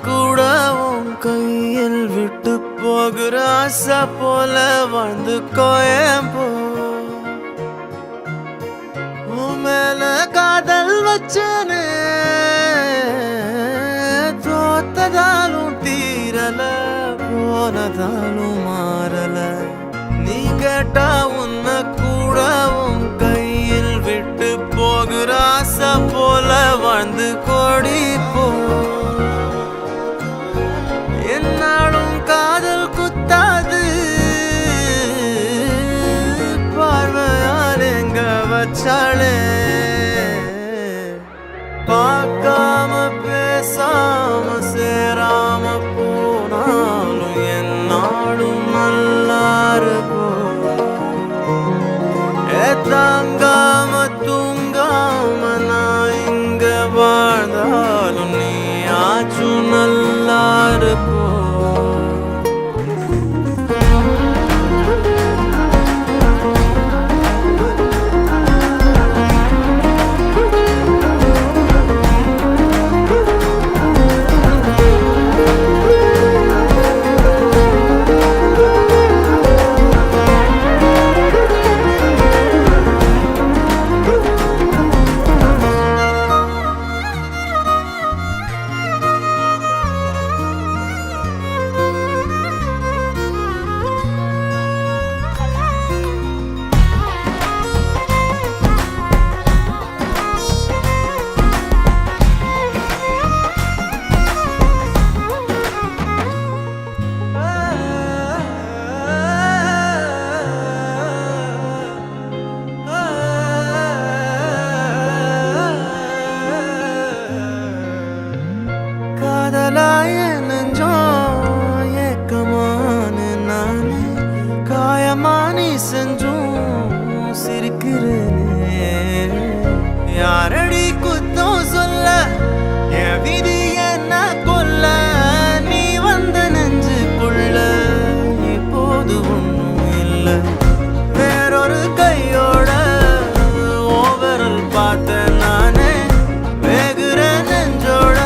கூட உன் கையில் விட்டு போகிற ஆசை போல வாழ்ந்து கோயம்போ உன் மேல காதல் வச்சனே தோத்ததாலும் தீரல போனதாலும் மாறல நீ கேட்டா உன்னை கூட உன் கையில் விட்டு போகிற ஆசை போல வாழ்ந்து கோடி போ என்னாலும் காதல் குத்தாது பார்வையால் எங்க வச்சாளே பார்க்காம பேசாம சேராம போனாலும் என்னாலும் நல்லா இருப்போம் தாங்காம தூங்காம நான் இங்க வாழ்ந்தாலும் நீ ஆச்சும் நல்லா இருப்போ காதலாய நெஞ்சோம் ஏக்கமான நானே காயமானி செஞ்சும் சிரிக்கிறேனே யாரடி குத்தம் சொல்ல என் விதி என்ன கொல்ல நீ வந்த நெஞ்சுக்குள்ள இப்போது ஒன்றும் இல்லை வேறொரு கையோட ஓவரல் பார்த்த நானே வேகுற நெஞ்சோட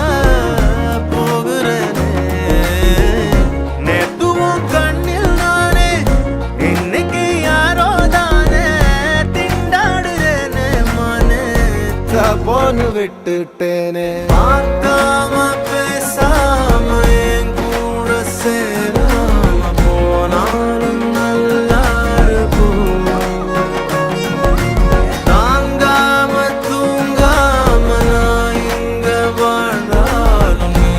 போன்னு விட்டுட்டேனே பார்க்காம பேசாம என் கூட சேராம போனாலும் நல்லா இருக்கும் தாங்காம தூங்காம நான் இங்க வாழ்ந்தாலும் நீ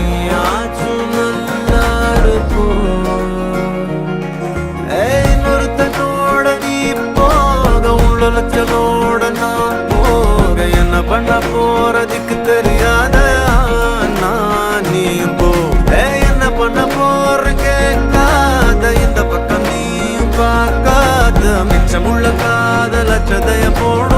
ஆச்சும் நல்லா இருக்கும் இன்னொருத்தனோட நீ போக உள்ளச்சலோட நான் என்ன பண்ண போறதுக்கு தெரியாத நான் நீயும் போ என்ன பண்ண போற கேட்காத இந்த பக்கம் நீயும் பார்க்காத மிச்சமுள்ள காதல் அச்சதைய போடும்